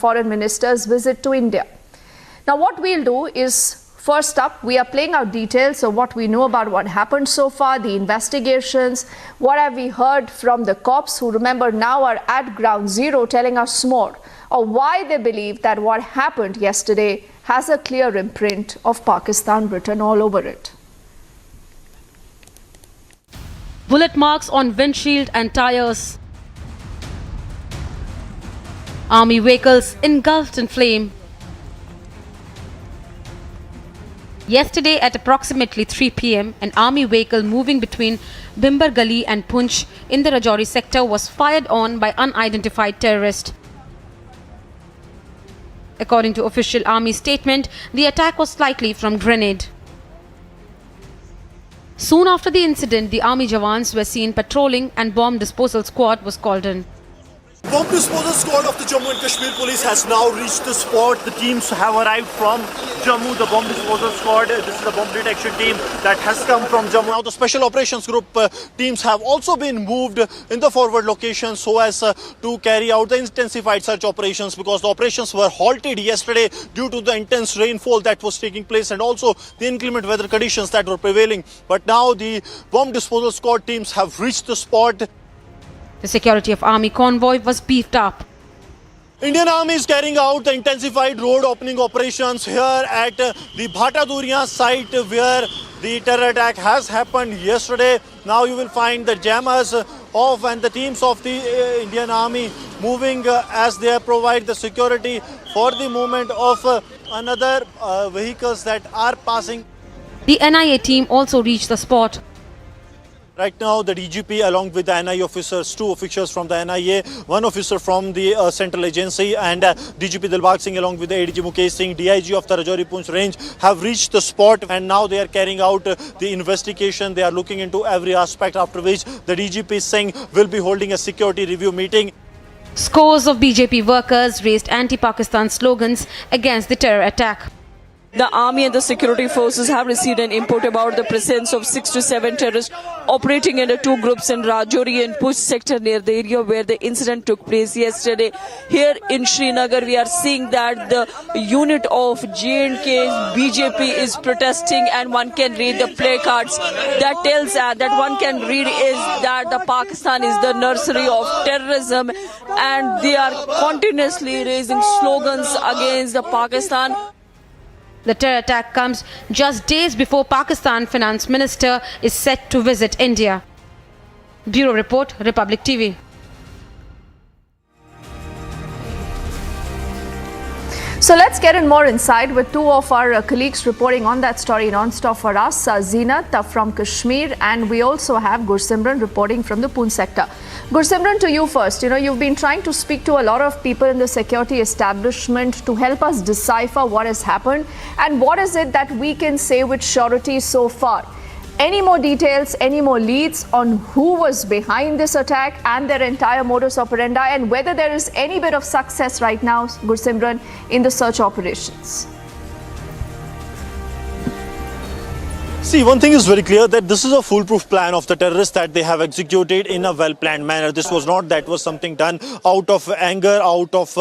Foreign Minister's visit to India. Now what we'll do is, first up, we are playing out details of what we know about what happened so far, the investigations, what have we heard from the cops who, remember, now are at ground zero telling us more of why they believe that what happened yesterday has a clear imprint of Pakistan written all over it. Bullet marks on windshield and tires. Army vehicles engulfed in flame. Yesterday at approximately 3 p.m, an army vehicle moving between Bimbar Gali and Poonch in the Rajouri sector was fired on by unidentified terrorists. According to official army statement, the attack was likely from grenade. Soon after the incident, the army Jawans were seen patrolling and bomb disposal squad was called in. Bomb disposal squad of the Jammu and Kashmir police has now reached the spot. The teams have arrived from Jammu. The bomb disposal squad, this is the bomb detection team that has come from Jammu. Now the special operations group teams have also been moved in the forward location so as to carry out the intensified search operations, because the operations were halted yesterday due to the intense rainfall that was taking place and also the inclement weather conditions that were prevailing. But now the bomb disposal squad teams have reached the spot. The security of army convoy was beefed up. Indian Army is carrying out the intensified road opening operations here at the Bhataduriya site where the terror attack has happened yesterday. Now you will find the jammers of and the teams of the Indian Army moving as they provide the security for the movement of another vehicles that are passing. The NIA team also reached the spot. Right now, the DGP along with the NIA officers, 2 officials from the NIA, 1 officer from the central agency, and DGP Dilbag Singh along with the ADG Mukesh Singh, DIG of the Rajouri Poonch range have reached the spot, and now they are carrying out the investigation. They are looking into every aspect, after which the DGP Singh will be holding a security review meeting. Scores of BJP workers raised anti-Pakistan slogans against the terror attack. The army and the security forces have received an input about the presence of 6 to 7 terrorists operating under 2 groups in Rajouri and Poonch sector near the area where the incident took place yesterday. Here in Srinagar, we are seeing that the unit of J&K BJP is protesting, and one can read the placards that tells that one can read is that the Pakistan is the nursery of terrorism, and they are continuously raising slogans against the Pakistan. The terror attack comes just days before Pakistan Finance Minister is set to visit India. Bureau Report, Republic TV. So let's get in more insight with 2 of our colleagues reporting on that story non-stop for us. Zeenat from Kashmir, and we also have Gursimran reporting from the Poonch sector. Gursimran, to you first. You've been trying to speak to a lot of people in the security establishment to help us decipher what has happened, and what is it that we can say with surety so far. Any more details, any more leads on who was behind this attack and their entire modus operandi, and whether there is any bit of success right now, Gursimran, in the search operations? See, one thing is very clear, that this is a foolproof plan of the terrorists that they have executed in a well-planned manner. This was not that was something done out of anger, out of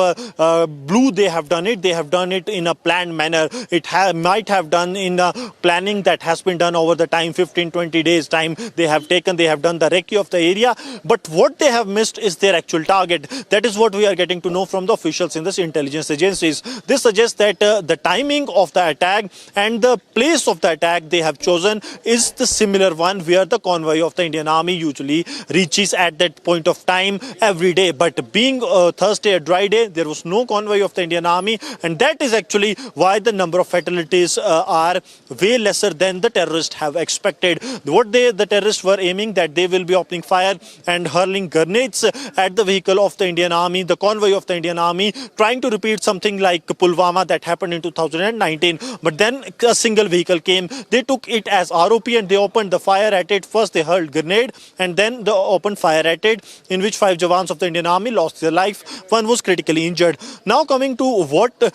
blue. They have done it. They have done it in a planned manner. It might have done in a planning that has been done over the time, 15-20 days time they have taken. They have done the recce of the area. But what they have missed is their actual target. That is what we are getting to know from the officials in the intelligence agencies. This suggests that the timing of the attack and the place of the attack they have chosen is the similar one where the convoy of the Indian Army usually reaches at that point of time every day. But being Thursday, a dry day, there was no convoy of the Indian Army, and that is actually why the number of fatalities are way lesser than the terrorists have expected. What the terrorists were aiming, that they will be opening fire and hurling grenades at the vehicle of the Indian Army, the convoy of the Indian Army, trying to repeat something like Pulwama that happened in 2019. But then a single vehicle came. They took it it as ROP and they opened the fire at it. First they hurled grenade and then they opened fire at it, in which 5 Jawans of the Indian Army lost their life. One was critically injured. Now coming to what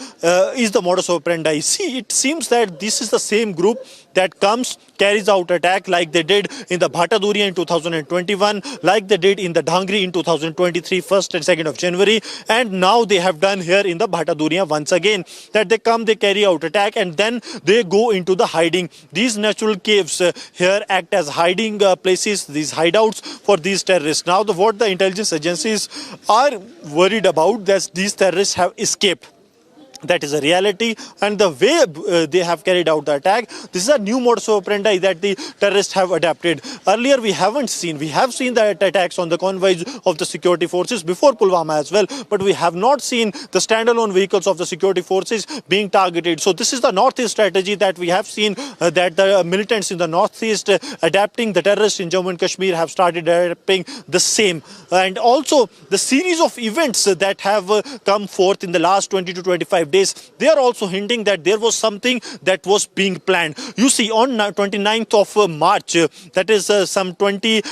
is the modus operandi. See, it seems that this is the same group that comes, carries out attack like they did in the Bhataduriya in 2021, like they did in the Dhangri in 2023, 1st and 2nd of January, and now they have done here in the Bhataduriya once again, that they come, they carry out attack and then they go into the hiding. These natural caves here act as hiding places, these hideouts for these terrorists. Now what the intelligence agencies are worried about, that these terrorists have escaped. That is a reality, and the way they have carried out the attack, this is a new modus operandi that the terrorists have adapted. Earlier we have seen the attacks on the convoys of the security forces before Pulwama as well, but we have not seen the standalone vehicles of the security forces being targeted. So this is the northeast strategy that we have seen, that the militants in the northeast adapting, the terrorists in Jammu and Kashmir have started adapting the same. And also the series of events that have come forth in the last 20 to 25 days, they are also hinting that there was something that was being planned. You see, on 29th of March, that is some 3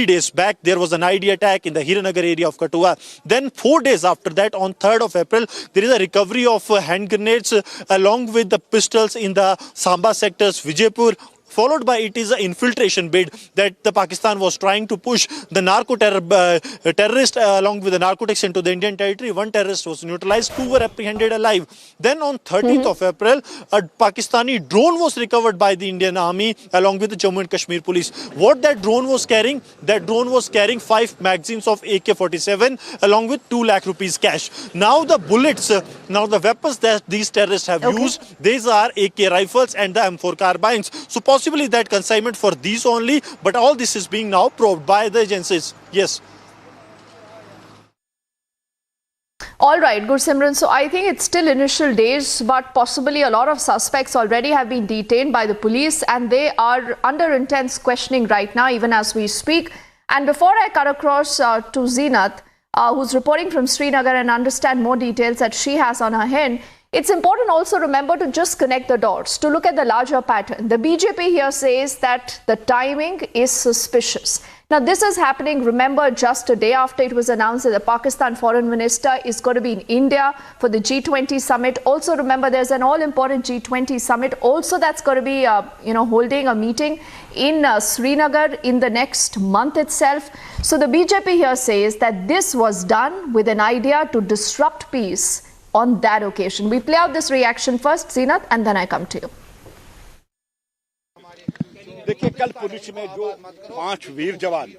days back, there was an ID attack in the Hiranagar area of Kathua. Then 4 days after that, on 3rd of April, there is a recovery of hand grenades along with the pistols in the Samba sectors, Vijaypur. Followed by it is an infiltration bid that the Pakistan was trying to push the terrorist along with the narcotics into the Indian territory. One terrorist was neutralized, 2 were apprehended alive. Then on 13th of April, a Pakistani drone was recovered by the Indian Army along with the Jammu and Kashmir police. What that drone was carrying? That drone was carrying 5 magazines of AK-47 along with 2 lakh rupees cash. Now the bullets, now the weapons that these terrorists have used, these are AK rifles and the M4 carbines. So possibly that consignment for these only, but all this is being now probed by the agencies. Yes. All right, Gursimran. So I think it's still initial days, but possibly a lot of suspects already have been detained by the police and they are under intense questioning right now, even as we speak. And before I cut across to Zeenat, who's reporting from Srinagar, and understand more details that she has on her hand, it's important also remember to just connect the dots, to look at the larger pattern. The BJP here says that the timing is suspicious. Now, this is happening, remember, just a day after it was announced that the Pakistan foreign minister is going to be in India for the G20 summit. Also, remember, there's an all-important G20 summit also that's going to be, holding a meeting in Srinagar in the next month itself. So the BJP here says that this was done with an idea to disrupt peace on that occasion. We play out this reaction first, Zeenat, and then I come to you. देखिए, कल पुंछ में जो 5 वीर जवान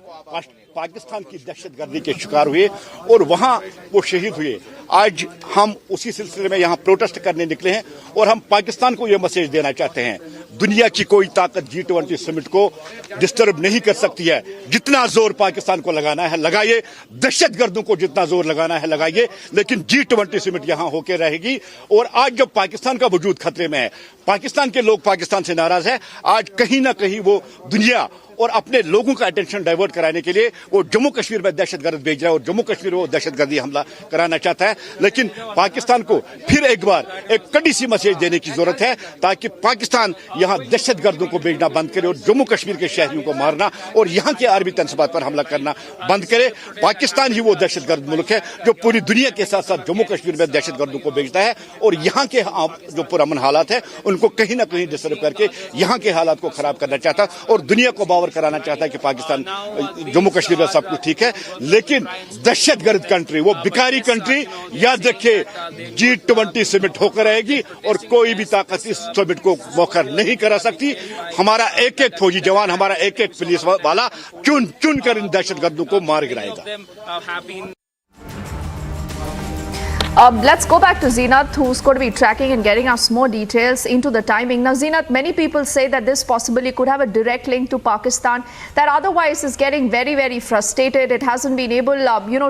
पाकिस्तान की दहशतगर्दी के शिकार हुए और वहां वो शहीद हुए, आज हम उसी सिलसिले में यहां प्रोटेस्ट करने निकले हैं और हम पाकिस्तान को ये मैसेज देना चाहते हैं, दुनिया की कोई ताकत G20 समिट को डिस्टर्ब नहीं कर सकती है। जितना जोर पाकिस्तान को लगाना है लगाइए, दहशतगर्दों को जितना जोर लगाना है लगाइए, लेकिन G20 समिट यहां होकर रहेगी। और आज जब पाकिस्तान का वजूद खतरे में है, पाकिस्तान के लोग पाकिस्तान से नाराज है, आज कहीं ना कहीं वो दुनिया और अपने लोगों का अटेंशन डाइवर्ट कराने के लिए वो जम्मू कश्मीर में दहशतगर्द भेज रहा है और जम्मू कश्मीर में वो दहशतगर्दी हमला कराना चाहता है। लेकिन पाकिस्तान को फिर एक बार एक कड़ी सी मैसेज देने की जरूरत है ताकि पाकिस्तान यहां दहशतगर्दों को भेजना बंद करे और जम्मू कश्मीर के शहरियों को मारना और यहां के आर्मी तंसबात पर हमला करना बंद करे। पाकिस्तान ही वो दहशतगर्द मुल्क है जो पूरी दुनिया के साथ साथ जम्मू कश्मीर में दहशतगर्दों को भेजता है और यहां के जो पुरअमन हालात है उनको कहीं ना कहीं डिस्टर्ब करके यहां के हालात को खराब करना चाहता है और दुनिया को बावर कराना चाहता है कि पाकिस्तान जम्मू कश्मीर में सब कुछ ठीक है। लेकिन दहशतगर्द कंट्री, वो भिखारी कंट्री, याद रखिए G20 समिट होकर रहेगी और कोई भी ताकत इस समिट को मौखर नहीं करा सकती। हमारा एक एक फौजी जवान, हमारा एक एक पुलिस वाला चुन चुन कर इन दहशतगर्दों को मार गिराएगा। Let's go back to Zeenat, who's going to be tracking and getting us more details into the timing. Now, Zeenat, many people say that this possibly could have a direct link to Pakistan, that otherwise is getting very, very frustrated. It hasn't been able,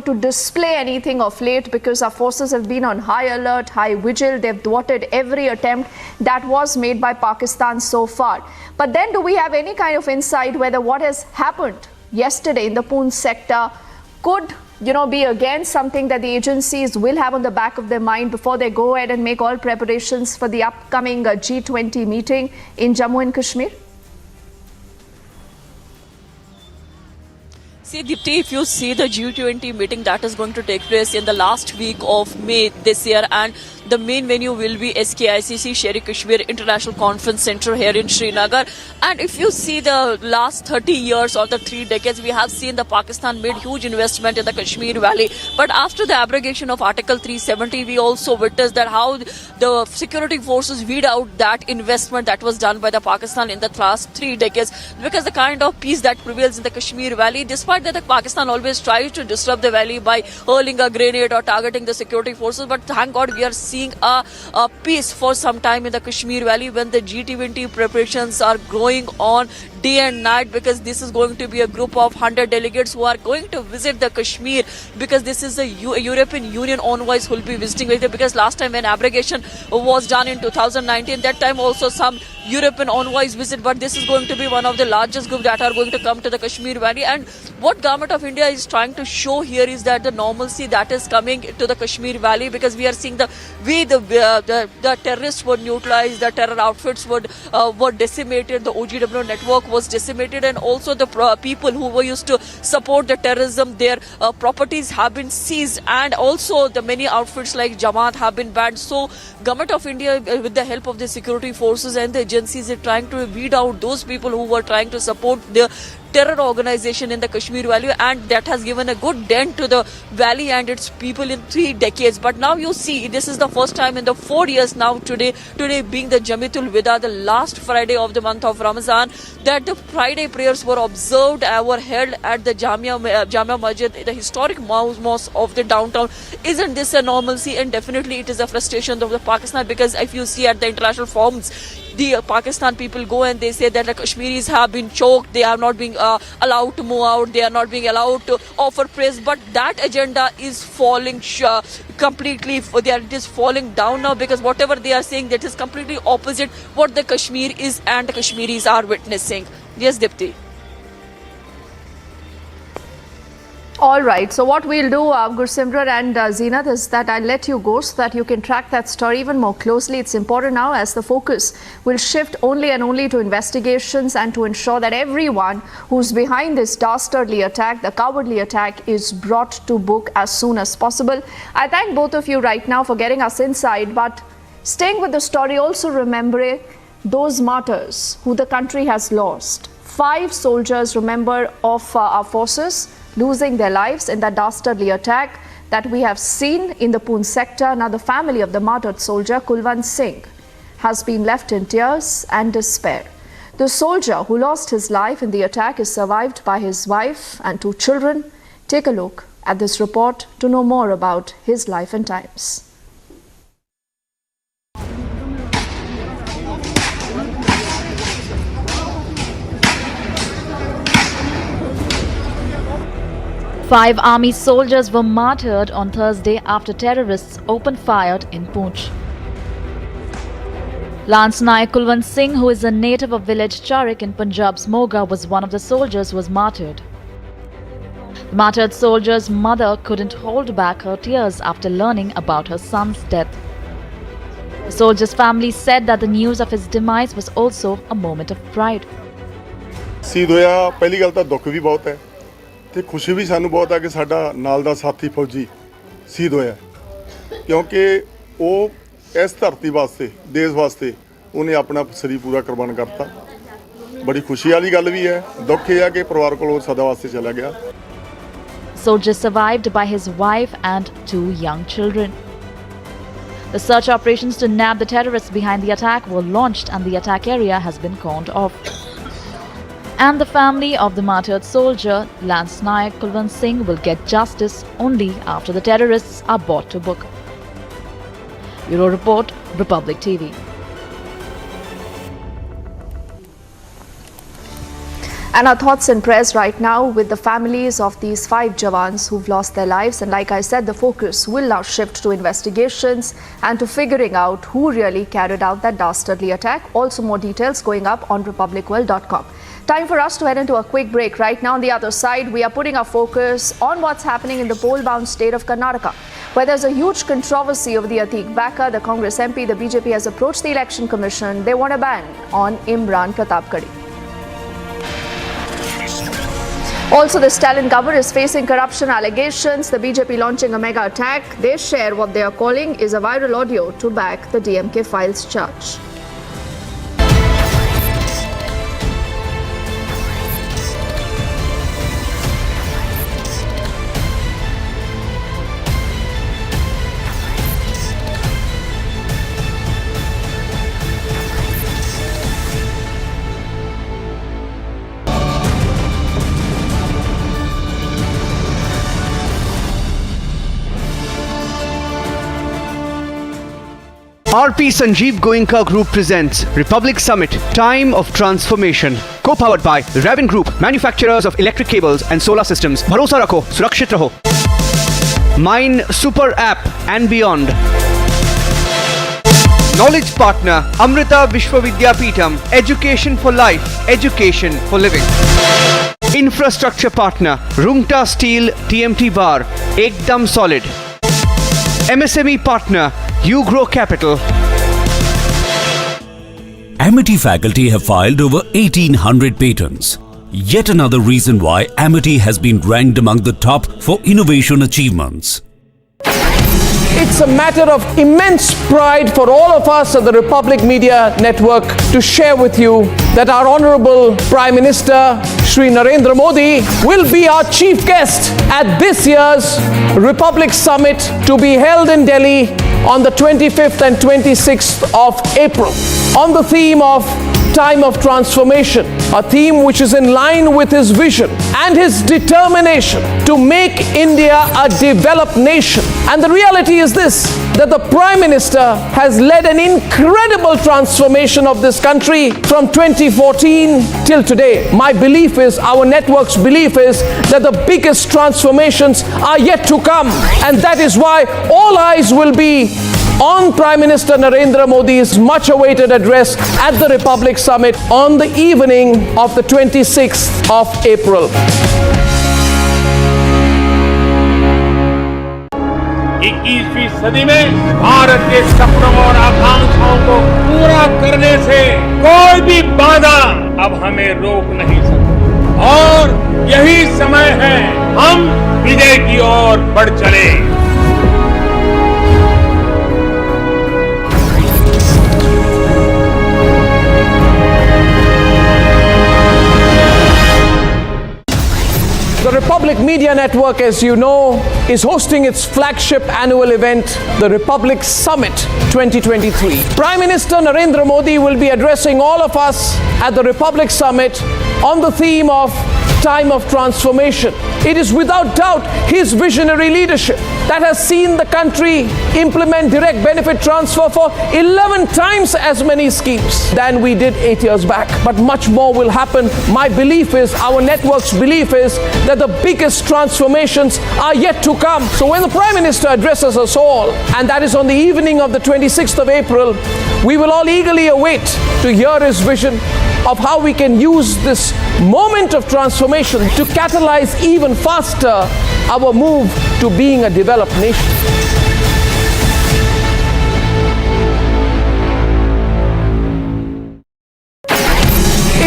to display anything of late because our forces have been on high alert, high vigil. They've thwarted every attempt that was made by Pakistan so far. But then do we have any kind of insight whether what has happened yesterday in the Poonch sector could be again something that the agencies will have on the back of their mind before they go ahead and make all preparations for the upcoming G20 meeting in Jammu and Kashmir? See, Dipti, if you see the G20 meeting that is going to take place in the last week of May this year, and the main venue will be SKICC Sher-e Kashmir International Conference Center here in Srinagar. And if you see the last 30 years or the 3 decades, we have seen the Pakistan made huge investment in the Kashmir Valley. But after the abrogation of Article 370, we also witnessed that how the security forces weed out that investment that was done by the Pakistan in the last 3 decades. Because the kind of peace that prevails in the Kashmir Valley, despite that the Pakistan always tries to disrupt the valley by hurling a grenade or targeting the security forces, but thank God we are seeing a peace for some time in the Kashmir Valley when the G20 preparations are going on day and night, because this is going to be a group of 100 delegates who are going to visit the Kashmir, because this is the European Union envoys who will be visiting with it, because last time when abrogation was done in 2019, that time also some European envoys visit, but this is going to be one of the largest groups that are going to come to the Kashmir Valley. And what government of India is trying to show here is that the normalcy that is coming to the Kashmir Valley, because we are seeing the way the terrorists were neutralized, the terror outfits were decimated, the OGW network was decimated, and also the people who were used to support the terrorism, their properties have been seized, and also the many outfits like Jamaat have been banned. So government of India, with the help of the security forces and the agencies, is trying to weed out those people who were trying to support the terror organization in the Kashmir Valley, and that has given a good dent to the valley and its people in 3 decades. But now you see, this is the first time in the 4 years now, today being the Jamitul Wida, the last Friday of the month of Ramadan, that the Friday prayers were observed, were held at the Jamia Masjid, the historic mosque of the downtown. Isn't this a normalcy? And definitely it is a frustration of the Pakistan, because if you see at the international forums, the Pakistan people go and they say that the Kashmiris have been choked, they are not being allowed to move out, they are not being allowed to offer praise, but that agenda is falling completely, it is falling down now, because whatever they are saying, that is completely opposite what the Kashmir is and the Kashmiris are witnessing. Yes, Dipti. All right, so what we'll do, Gursimran and Zeenat, is that I'll let you go so that you can track that story even more closely. It's important now, as the focus will shift only and only to investigations and to ensure that everyone who's behind this dastardly attack, the cowardly attack, is brought to book as soon as possible. I thank both of you right now for getting us inside, but staying with the story, also remembering those martyrs who the country has lost. 5 soldiers, remember, of our forces losing their lives in that dastardly attack that we have seen in the Poonch sector. Now the family of the martyred soldier Kulwant Singh has been left in tears and despair. The soldier who lost his life in the attack is survived by his wife and 2 children. Take a look at this report to know more about his life and times. Five army soldiers were martyred on Thursday after terrorists opened fire in Poonch. Lance Naik Kulwant Singh, who is a native of village Charik in Punjab's Moga, was one of the soldiers who was martyred. The martyred soldier's mother couldn't hold back her tears after learning about her son's death. The soldier's family said that the news of his demise was also a moment of pride. शहीद होया पहली गल तो दुख भी बहुत है ਤੇ ਖੁਸ਼ੀ ਵੀ ਸਾਨੂੰ ਬਹੁਤ ਹੈ ਕਿ ਸਾਡਾ ਨਾਲ ਦਾ ਸਾਥੀ ਫੌਜੀ ਸ਼ਹੀਦ ਹੋਇਆ, ਕਿਉਂਕਿ ਉਹ ਇਸ ਧਰਤੀ ਵਾਸਤੇ, ਦੇਸ਼ ਵਾਸਤੇ ਉਹਨੇ ਆਪਣਾ ਸਰੀਰ ਪੂਰਾ ਕੁਰਬਾਨ ਕਰਤਾ। ਬੜੀ ਖੁਸ਼ੀ ਵਾਲੀ ਗੱਲ ਵੀ ਹੈ, ਦੁੱਖ ਇਹ ਹੈ ਕਿ ਪਰਿਵਾਰ ਕੋਲੋਂ ਸਦਾ ਵਾਸਤੇ ਚਲਾ ਗਿਆ। Soldier survived by his wife and 2 young children. The search operations to nab the terrorists behind the attack were launched and the attack area has been cordoned off. And the family of the martyred soldier, Lance Naik Kulwant Singh, will get justice only after the terrorists are brought to book. Bureau Report, Republic TV. And our thoughts and prayers right now with the families of these 5 Jawans who've lost their lives. And like I said, the focus will now shift to investigations and to figuring out who really carried out that dastardly attack. Also more details going up on republicworld.com. Time for us to head into a quick break. Right now on the other side, we are putting our focus on what's happening in the poll-bound state of Karnataka, where there's a huge controversy over the Atik backer, the Congress MP. The BJP has approached the Election Commission. They want a ban on Imran Pratapgarhi. Also, the Stalin government is facing corruption allegations. The BJP launching a mega attack. They share what they are calling is a viral audio to back the DMK files charge. RP Sanjeev Goenka Group presents Republic Summit Time of Transformation. Co-powered by Raven Group, manufacturers of electric cables and solar systems. Bharosa rakho, surakshit raho. Mine Super App and beyond. Knowledge partner Amrita Vishwavidyapeetham. Education for life, education for living. Infrastructure partner Rungta Steel TMT Bar. Ekdam solid. MSME partner Grow Capital. Amity faculty have filed over 1800 patents. Yet another reason why Amity has been ranked among the top for innovation achievements. It's a matter of immense pride for all of us at the Republic Media Network to share with you that our Honorable Prime Minister Shri Narendra Modi will be our chief guest at this year's Republic Summit to be held in Delhi on the 25th and 26th of April on the theme of Time of Transformation, a theme which is in line with his vision and his determination to make India a developed nation. And the reality is this, that the Prime Minister has led an incredible transformation of this country from 2014 till today. My belief is, our network's belief is, that the biggest transformations are yet to come. And that is why all eyes will be on Prime Minister Narendra Modi's much awaited address at the Republic Summit on the evening of the 26th of April. 21वीं सदी में भारत के सपनों और आकांक्षाओं को पूरा करने से कोई भी बाधा अब हमें रोक नहीं सकती और यही समय है हम विजय की ओर बढ़ चले। The Republic Media Network, as you know, is hosting its flagship annual event, the Republic Summit 2023. Prime Minister Narendra Modi will be addressing all of us at the Republic Summit on the theme of Time of Transformation. It is without doubt his visionary leadership that has seen the country implement direct benefit transfer for 11 times as many schemes than we did 8 years back. But much more will happen. My belief is, our network's belief is, that the biggest transformations are yet to come. So when the Prime Minister addresses us all, and that is on the evening of the 26th of April, we will all eagerly await to hear his vision of how we can use this moment of transformation to catalyze even faster our move to being a developed nation.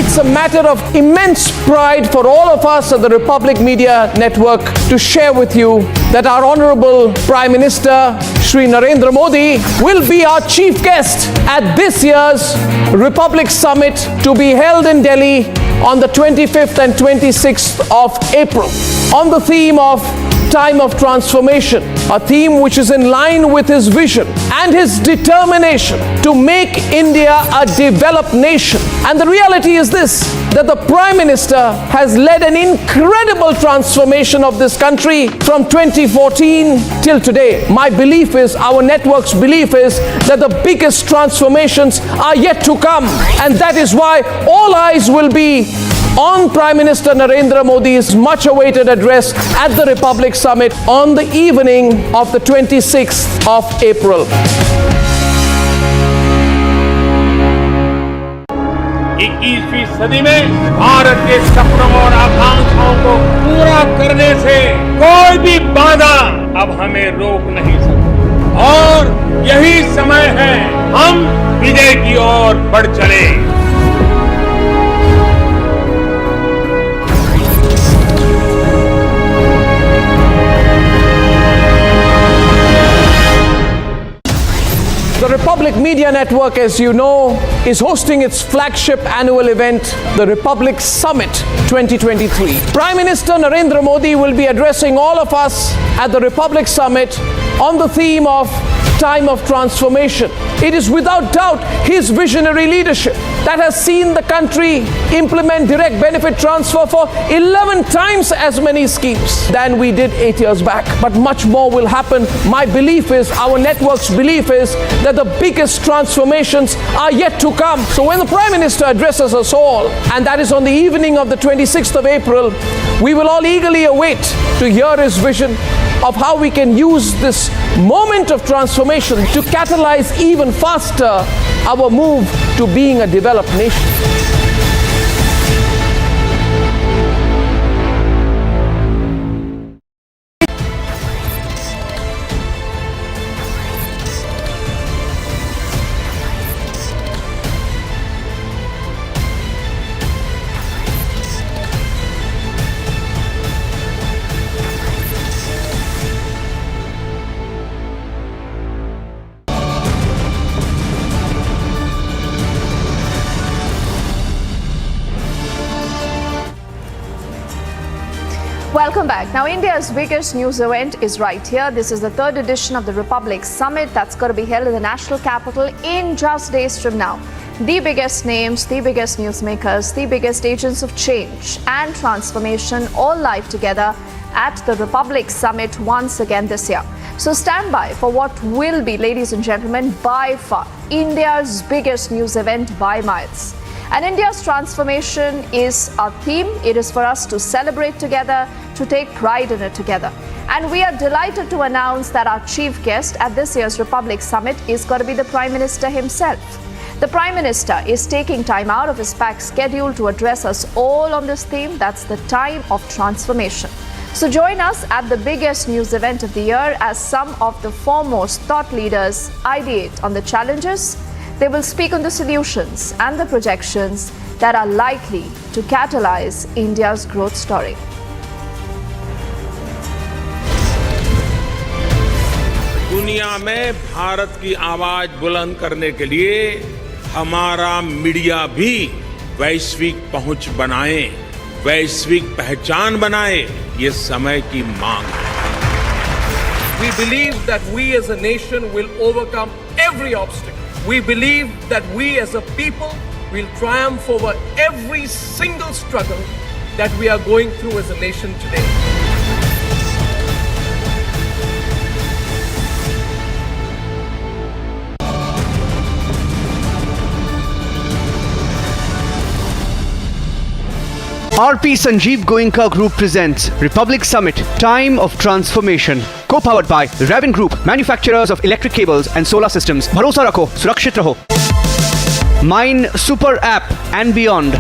It's a matter of immense pride for all of us at the Republic Media Network to share with you that our Honorable Prime Minister Shri Narendra Modi will be our chief guest at this year's Republic Summit to be held in Delhi on the 25th and 26th of April on the theme of Time of Transformation, a theme which is in line with his vision and his determination to make India a developed nation. And the reality is this, that the Prime Minister has led an incredible transformation of this country from 2014 till today. My belief is, our network's belief is, that the biggest transformations are yet to come. And that is why all eyes will be on Prime Minister Narendra Modi's much awaited address at the Republic Summit on the evening of the 26th of April. 21वीं सदी में भारत के सपनों और आकांक्षाओं को पूरा करने से कोई भी बाधा अब हमें रोक नहीं सकती और यही समय है हम विजय की ओर बढ़ चले। The Republic Media Network, as you know, is hosting its flagship annual event, the Republic Summit 2023. Prime Minister Narendra Modi will be addressing all of us at the Republic Summit on the theme of time of transformation. It is without doubt his visionary leadership that has seen the country implement direct benefit transfer for 11 times as many schemes than we did 8 years back. But much more will happen. My belief is, our network's belief is, that the biggest transformations are yet to come. So when the Prime Minister addresses us all, and that is on the evening of the 26th of April, we will all eagerly await to hear his vision of how we can use this moment of transformation to catalyze even faster our move to being a developed nation. Welcome back. Now, India's biggest news event is right here. This is the third edition of the Republic Summit that's going to be held in the national capital in just days from now. The biggest names, the biggest newsmakers, the biggest agents of change and transformation all live together at the Republic Summit once again this year. So stand by for what will be, ladies and gentlemen, by far India's biggest news event by miles. And India's transformation is our theme. It is for us to celebrate together, to take pride in it together. And we are delighted to announce that our chief guest at this year's Republic Summit is going to be the Prime Minister himself. The Prime Minister is taking time out of his packed schedule to address us all on this theme. That's the time of transformation. So join us at the biggest news event of the year as some of the foremost thought leaders ideate on the challenges. They will speak on the solutions and the projections that are likely to catalyze India's growth story. दुनिया में भारत की आवाज बुलंद करने के लिए हमारा media भी वैश्विक पहुंच बनाए, वैश्विक पहचान बनाए, ये समय की मांग है। We believe that we as a nation will overcome every obstacle. We believe that we as a people will triumph over every single struggle that we are going through as a nation today. RP Sanjeev Goenka Group presents Republic Summit, Time of Transformation. Co-powered by Raven Group, manufacturers of electric cables and solar systems. Bharosa rakho, surakshit raho. Mine Super App and beyond.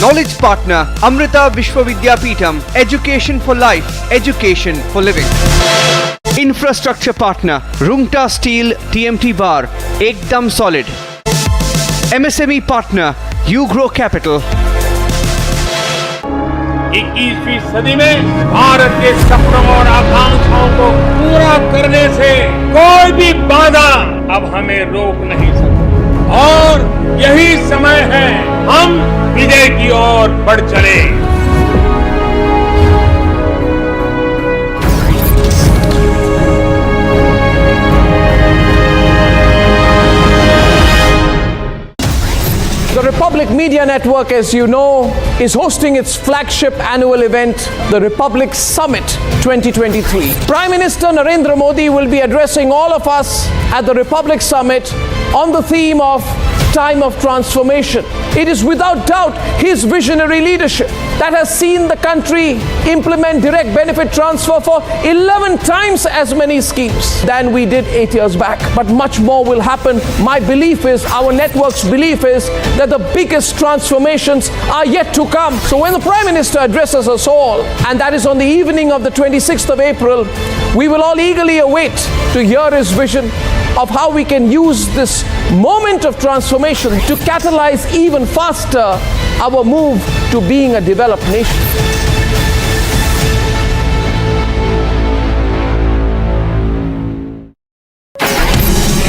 Knowledge partner, Amrita Vishwavidyapeetham, Education for Life, Education for Living. Infrastructure partner, Rungta Steel TMT Bar, Ekdam Solid. MSME partner, You Grow Capital. 21वीं सदी में भारत के सपनों और आकांक्षाओं को पूरा करने से कोई भी बाधा अब हमें रोक नहीं सकती और यही समय है हम विजय की ओर बढ़ चले। The Republic Media Network, as you know, is hosting its flagship annual event, the Republic Summit 2023. Prime Minister Narendra Modi will be addressing all of us at the Republic Summit on the theme of time of transformation. It is without doubt his visionary leadership that has seen the country implement direct benefit transfer for 11 times as many schemes than we did 8 years back. But much more will happen. My belief is, our network's belief is, that the biggest transformations are yet to come. So when the Prime Minister addresses us all, and that is on the evening of the 26th of April, we will all eagerly await to hear his vision of how we can use this moment of transformation to catalyze even faster our move to being a developed nation.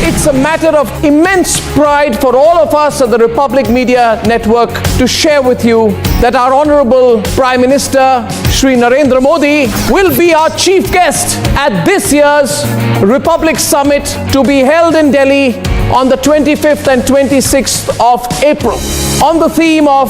It's a matter of immense pride for all of us at the Republic Media Network to share with you that our Honorable Prime Minister Shri Narendra Modi will be our chief guest at this year's Republic Summit to be held in Delhi on the 25th and 26th of April on the theme of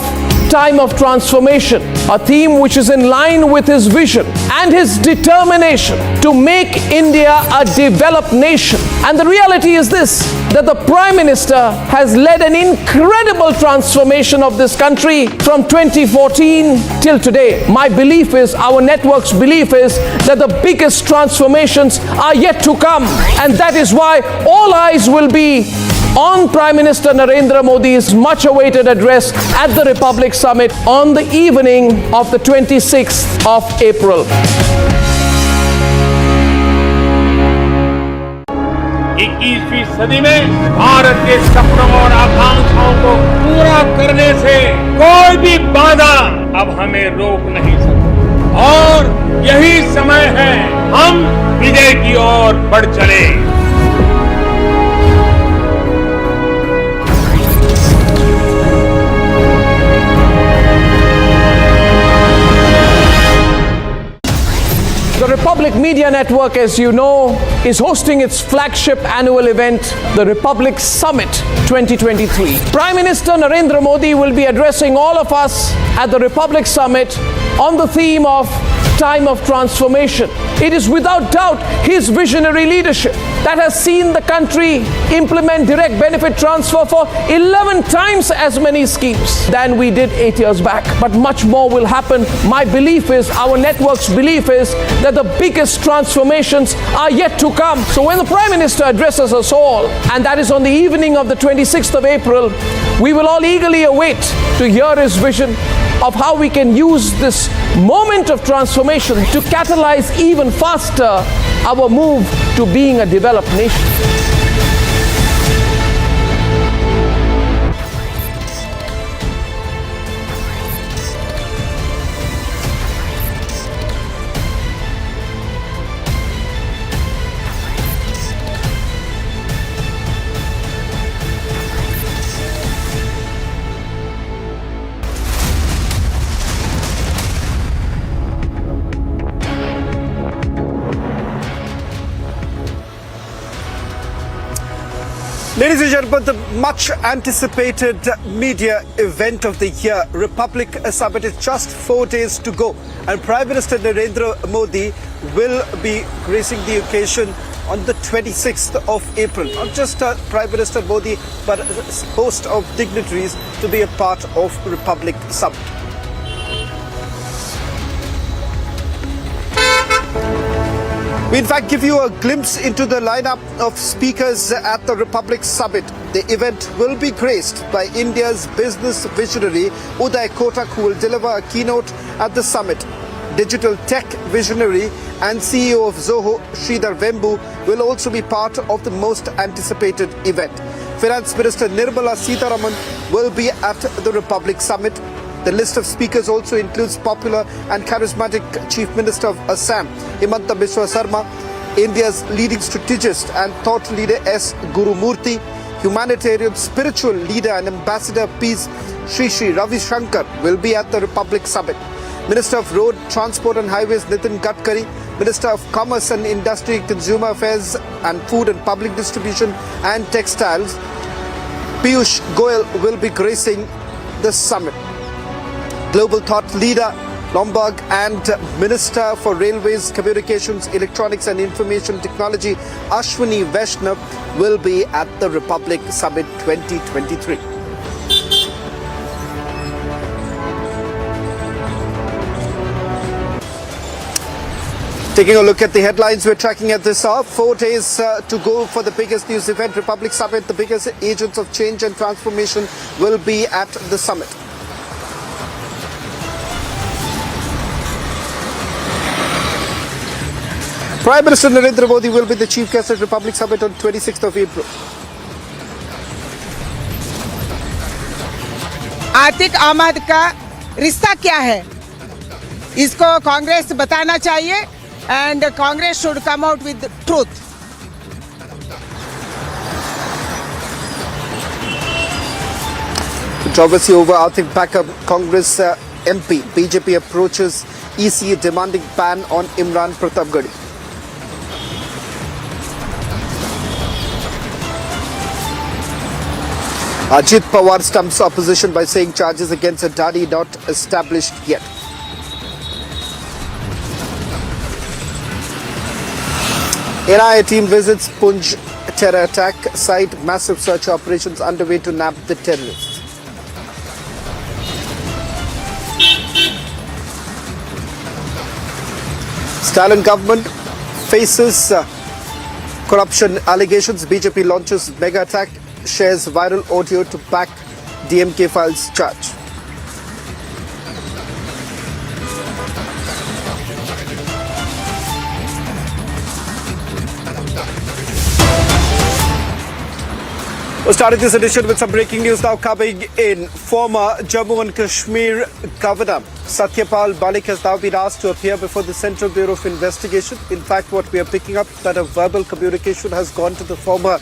Time of Transformation, a theme which is in line with his vision and his determination to make India a developed nation. And the reality is this, that the Prime Minister has led an incredible transformation of this country from 2014 till today. My belief is, our network's belief is, that the biggest transformations are yet to come. And that is why all eyes will be on Prime Minister Narendra Modi's much-awaited address at the Republic Summit on the evening of the 26th of April. 21वीं सदी में भारत के सपनों और आकांक्षाओं को पूरा करने से कोई भी बाधा अब हमें रोक नहीं सकती और यही समय है हम विजय की ओर बढ़ चले। The Republic Media Network, as you know, is hosting its flagship annual event, the Republic Summit 2023. Prime Minister Narendra Modi will be addressing all of us at the Republic Summit on the theme of Time of Transformation. It is without doubt his visionary leadership that has seen the country implement direct benefit transfer for 11 times as many schemes than we did 8 years back. But much more will happen. My belief is, our network's belief is, that the biggest transformations are yet to come. So when the Prime Minister addresses us all, and that is on the evening of the 26th of April, we will all eagerly await to hear his vision of how we can use this moment of transformation to catalyze even faster our move to being a developed nation. Ladies and gentlemen, the much anticipated media event of the year, Republic Summit, is just 4 days to go. And Prime Minister Narendra Modi will be gracing the occasion on the 26th of April. Not just Prime Minister Modi, but a host of dignitaries to be a part of Republic Summit. We in fact give you a glimpse into the lineup of speakers at the Republic Summit. The event will be graced by India's business visionary Uday Kotak, who will deliver a keynote at the summit. Digital tech visionary and CEO of Zoho, Sridhar Vembu, will also be part of the most anticipated event. Finance Minister Nirmala Sitharaman will be at the Republic Summit. The list of speakers also includes popular and charismatic Chief Minister of Assam, Himanta Biswa Sarma, India's leading strategist and thought leader S. Gurumurthy, humanitarian spiritual leader and ambassador of peace Sri Ravi Shankar will be at the Republic Summit. Minister of Road, Transport and Highways Nitin Gadkari, Minister of Commerce and Industry, Consumer Affairs and Food and Public Distribution and Textiles, Piyush Goyal will be gracing the summit. Global thought leader Lombard and Minister for Railways, Communications, Electronics and Information Technology Ashwini Vaishnav will be at the Republic Summit 2023. Taking a look at the headlines we're tracking at this hour. 4 days to go for the biggest news event, Republic Summit. The biggest agents of change and transformation will be at the summit. Prime Minister Narendra Modi will be the chief guest at Republic Summit on 26th of April. आर्थिक आमद का रिश्ता क्या है इसको कांग्रेस बताना चाहिए and Congress should come out with the truth. Controversy over Arthik backup. Congress MP BJP approaches EC demanding ban on Imran Pratapgarhi. Ajit Pawar stumps opposition by saying charges against Adani not established yet. NIA team visits Poonch terror attack site. Massive search operations underway to nab the terrorists. Stalin government faces corruption allegations. BJP launches mega attack, shares viral audio to back DMK files charge. We started this edition with some breaking news now coming in. Former Jammu and Kashmir Governor Satya Pal Malik has now been asked to appear before the Central Bureau of Investigation. In fact, what we are picking up that a verbal communication has gone to the former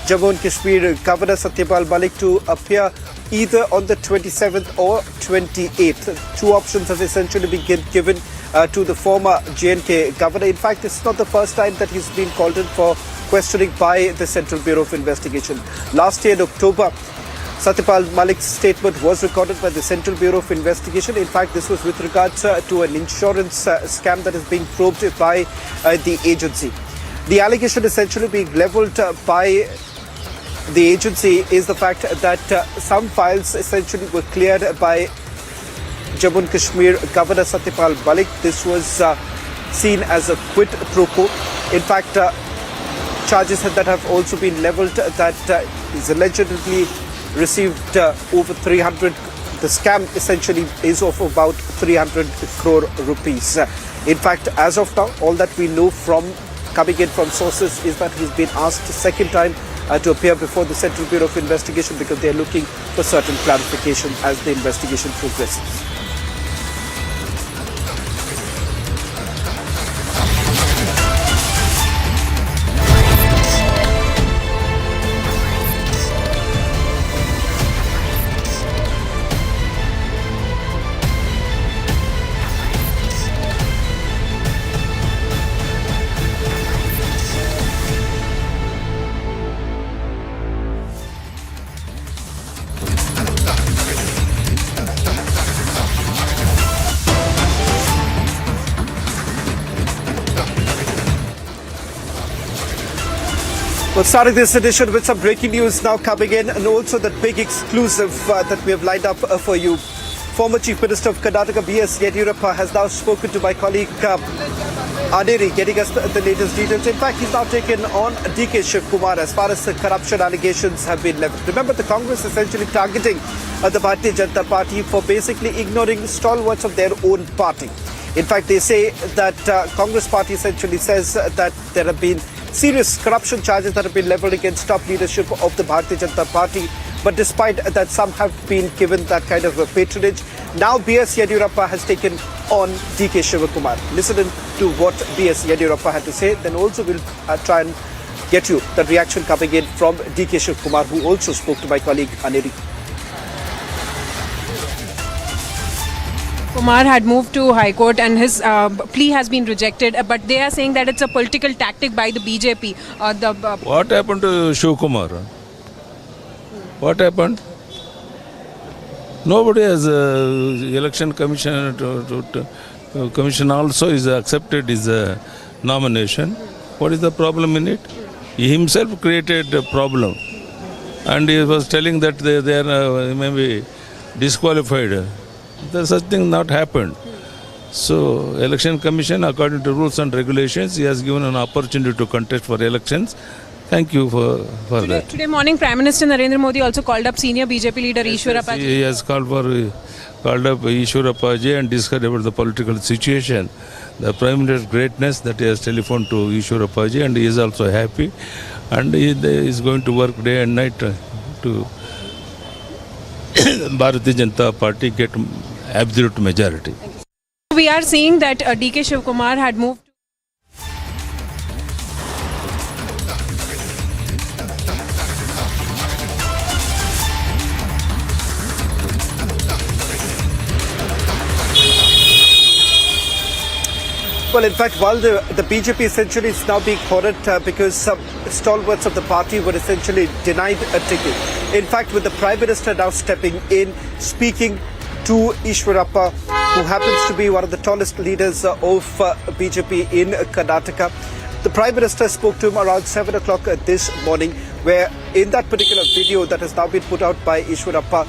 Jammu and Kashmir Governor Satya Pal Malik to appear either on the 27th or 28th. Two options have essentially been given to the former J&K Governor. In fact, it's not the first time that he's been called in for questioning by the Central Bureau of Investigation. Last year in October, Satya Pal Malik's statement was recorded by the Central Bureau of Investigation. In fact, this was with regards to an insurance scam that is being probed by the agency. The allegation essentially being levelled by the agency is the fact that some files essentially were cleared by Jammu and Kashmir Governor Satya Pal Malik. This was seen as a quid pro quo. In fact, charges that have also been levelled that he's allegedly received over 300. The scam essentially is of about 300 crore rupees. In fact, as of now, all that we know from coming in from sources is that he's been asked a second time to appear before the Central Bureau of Investigation because they're looking for certain clarification as the investigation progresses. Well, starting this edition with some breaking news now coming in, and also that big exclusive that we have lined up for you. Former Chief Minister of Karnataka, B.S. Yediyurappa, has now spoken to my colleague Aneri, getting us the latest details. In fact, he's now taken on D.K. Shivkumar as far as the corruption allegations have been leveled. Remember, the Congress essentially targeting the Bharatiya Janata Party for basically ignoring stalwarts of their own party. In fact, they say that Congress party essentially says that there have been serious corruption charges that have been levelled against top leadership of the Bharatiya Janata Party. But despite that, some have been given that kind of a patronage. Now B.S. Yediyurappa has taken on D.K. Shivakumar. Listen to what B.S. Yediyurappa had to say. Then also we'll try and get you the reaction coming in from D.K. Shivakumar, who also spoke to my colleague Aneri. Kumar had moved to High Court and his plea has been rejected, but they are saying that it's a political tactic by the BJP. What happened to Shiv Kumar? What happened? Nobody has election commission commission also is accepted his nomination. What is the problem in it? He himself created a problem, and he was telling that they are maybe disqualified. There's such thing not happened. So election commission, according to rules and regulations, he has given an opportunity to contest for elections. Thank you for that. Today morning, Prime Minister Narendra Modi also called up senior BJP leader Ishwarappa. He has called up Ishwarappa and discussed about the political situation, the Prime Minister's greatness, that he has telephoned to Ishwarappa, and he is also happy, and he is going to work day and night to Bharatiya Janata Party get absolute majority. We are seeing that DK Shivkumar had moved. Well, in fact, while the BJP essentially is now being cornered because some stalwarts of the party were essentially denied a ticket. In fact, with the Prime Minister now stepping in, speaking to Ishwarappa, who happens to be one of the tallest leaders of BJP in Karnataka. The Prime Minister spoke to him around 7 o'clock this morning, where in that particular video that has now been put out by Ishwarappa,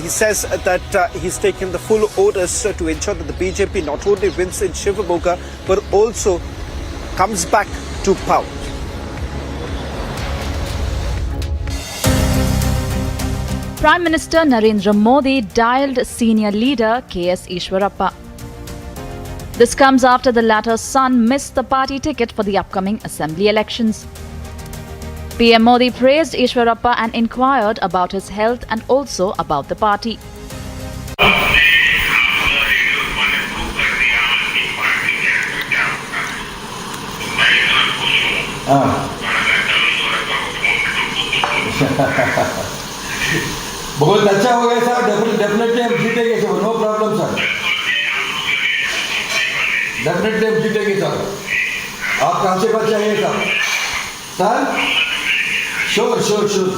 he says that he's taken the full orders to ensure that the BJP not only wins in Shivamoga, but also comes back to power. Prime Minister Narendra Modi dialed senior leader K.S. Ishwarappa. This comes after the latter's son missed the party ticket for the upcoming assembly elections. PM Modi praised Ishwarappa and inquired about his health and also about the party. बहुत अच्छा हो गया sir, definitely हम जीतेंगे sir, no problem sir, definitely हम जीतेंगे sir, आपका आशीर्वाद चाहिए सर, श्योर श्योर श्योर,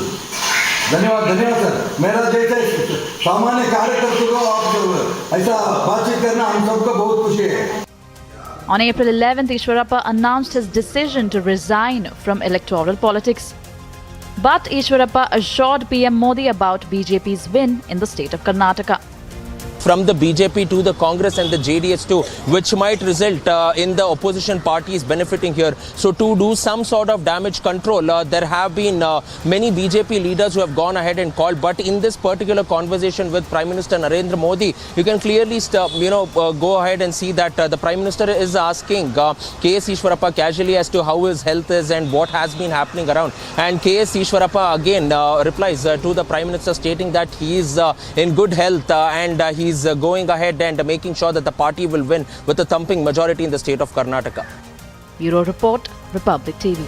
धन्यवाद धन्यवाद सर, मेरा जैसे सामान्य कार्यकर्ता को आप ऐसा बातचीत करना हम सबको बहुत खुशी है. On April 11th, Ishwarappa announced his decision to resign from electoral politics. But Ishwarappa assured PM Modi about BJP's win in the state of Karnataka. From the BJP to the Congress and the JDS too, which might result in the opposition parties benefiting here. So to do some sort of damage control, there have been many BJP leaders who have gone ahead and called. But in this particular conversation with Prime Minister Narendra Modi, you can clearly go ahead and see that the Prime Minister is asking K.S. Ishwarappa casually as to how his health is and what has been happening around. And K.S. Ishwarappa again replies to the Prime Minister stating that he is in good health and he's going ahead and making sure that the party will win with a thumping majority in the state of Karnataka. Bureau Report, Republic TV.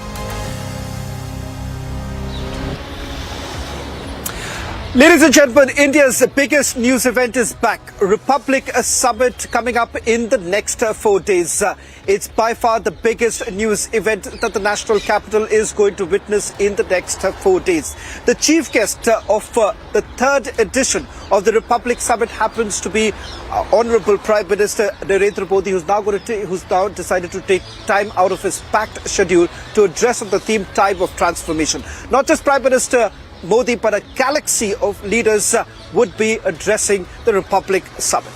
Ladies and gentlemen, India's biggest news event is back. Republic Summit coming up in the next 4 days. It's by far the biggest news event that the national capital is going to witness in the next 4 days. The chief guest of the third edition of the Republic Summit happens to be Honorable Prime Minister Narendra Modi, who's now decided to take time out of his packed schedule to address on the theme Time of Transformation. Not just Prime Minister Modi, but a galaxy of leaders would be addressing the Republic Summit.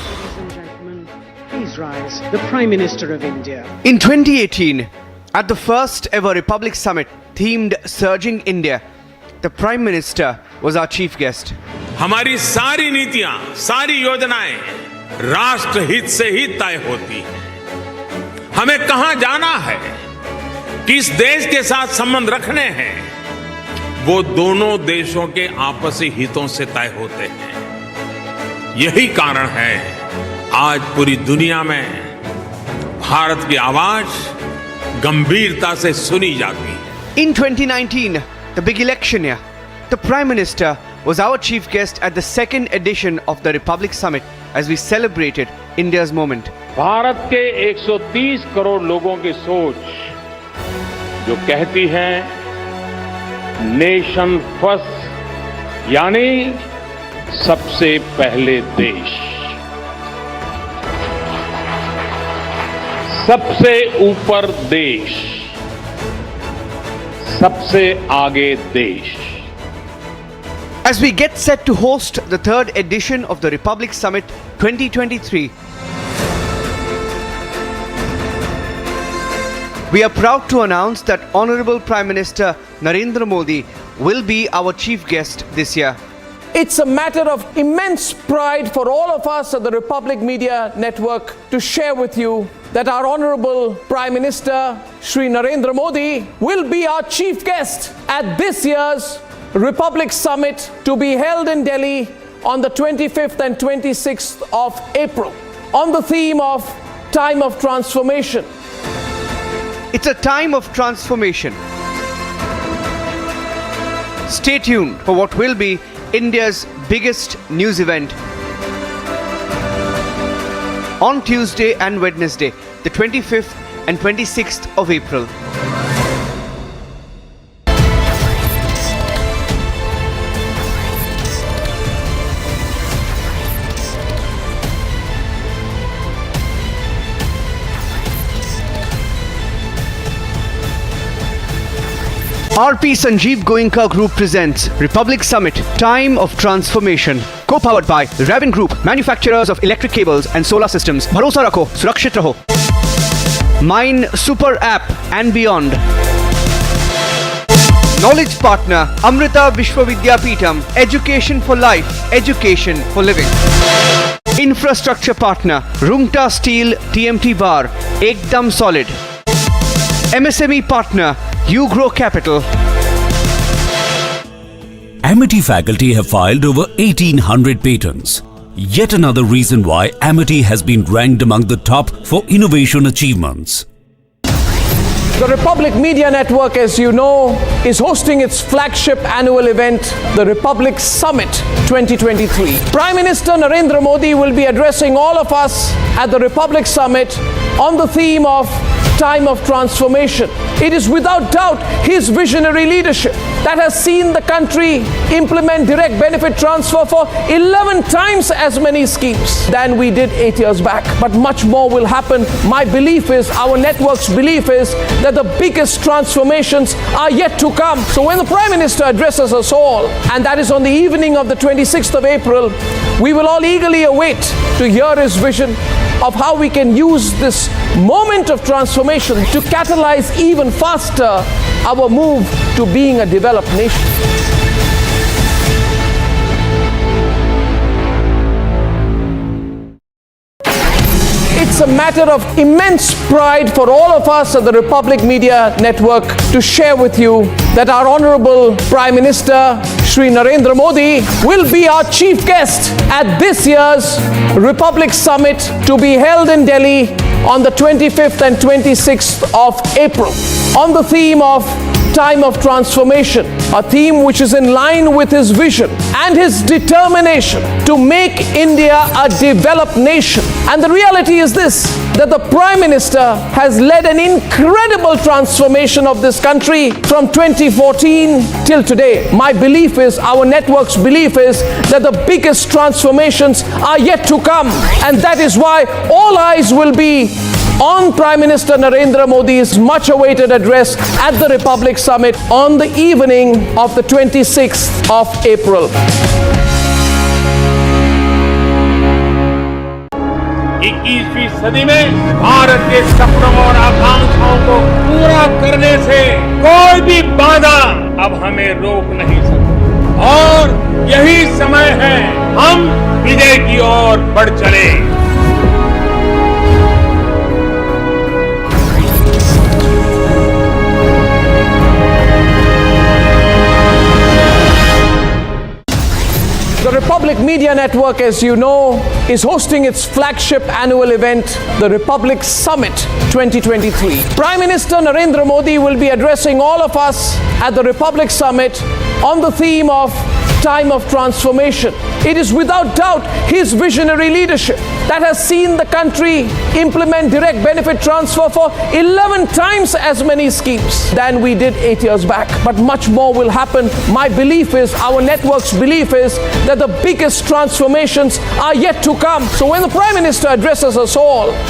Ladies and gentlemen, please rise. The Prime Minister of India. In 2018, at the first ever Republic Summit themed Surging India, the Prime Minister was our chief guest. हमारी सारी नीतियां, सारी योजनाएं राष्ट्र हित से ही तय होती हैं. हमें कहां जाना है, किस देश के साथ संबंध रखने हैं, वो दोनों देशों के आपसी हितों से तय होते हैं. यही कारण है आज पूरी दुनिया में भारत की आवाज गंभीरता से सुनी जाती है. In 2019, the big election year, the Prime Minister was our chief guest at the second edition of the Republic Summit as we celebrated India's moment. Bharat के 130 करोड़ लोगों की सोच जो कहती है नेशन फर्स्ट, यानी सबसे पहले देश, सबसे ऊपर देश, सबसे आगे देश. As we get set to host the third edition of the Republic Summit 2023, we are proud to announce that Honorable Prime Minister Narendra Modi will be our chief guest this year. It's a matter of immense pride for all of us at the Republic Media Network to share with you that our Honorable Prime Minister Shri Narendra Modi will be our chief guest at this year's Republic Summit to be held in Delhi on the 25th and 26th of April on the theme of Time of Transformation. It's a time of transformation. Stay tuned for what will be India's biggest news event on Tuesday and Wednesday, the 25th and 26th of April. RP Sanjeev Goenka Group presents Republic Summit Time of Transformation. Co-powered by Raven Group, manufacturers of electric cables and solar systems. Bharosa Rakho, Surakshit Raho. Mine Super App and beyond. Knowledge partner Amrita Vishwavidyapeetham. Education for life, education for living. Infrastructure partner Rungta Steel TMT Bar, Ekdam Solid. MSME partner Grow Capital. Amity faculty have filed over 1800 patents. Yet another reason why Amity has been ranked among the top for innovation achievements. The Republic Media Network, as you know, is hosting its flagship annual event, the Republic Summit 2023. Prime Minister Narendra Modi will be addressing all of us at the Republic Summit on the theme of Time of Transformation. It is without doubt his visionary leadership that has seen the country implement direct benefit transfer for 11 times as many schemes than we did 8 years back. But much more will happen. My belief is, our network's belief is, that the biggest transformations are yet to come. So when the Prime Minister addresses us all, and that is on the evening of the 26th of April, we will all eagerly await to hear his vision of how we can use this moment of transformation to catalyze even faster our move to being a developed nation. It's a matter of immense pride for all of us at the Republic Media Network to share with you that our Honorable Prime Minister Shri Narendra Modi will be our chief guest at this year's Republic Summit to be held in Delhi on the 25th and 26th of April on the theme of Time of Transformation, a theme which is in line with his vision and his determination to make India a developed nation. And the reality is this, that the Prime Minister has led an incredible transformation of this country from 2014 till today. My belief is, our network's belief is, that the biggest transformations are yet to come. And that is why all eyes will be on Prime Minister Narendra Modi's much-awaited address at the Republic Summit on the evening of the 26th of April. 21वीं सदी में भारत के सपनों और आकांक्षाओं को पूरा करने से कोई भी बाधा अब हमें रोक नहीं सकती। और यही समय है, हम विजय की ओर बढ़ चले। The Republic Media Network, as you know, is hosting its flagship annual event, the Republic Summit 2023. Prime Minister Narendra Modi will be addressing all of us at the Republic Summit on the theme of Time of Transformation. It is without doubt his visionary leadership that has seen the country implement direct benefit transfer for 11 times as many schemes than we did 8 years back. But much more will happen. My belief is, our network's belief is, that the biggest transformations are yet to come. So when the Prime Minister addresses us all,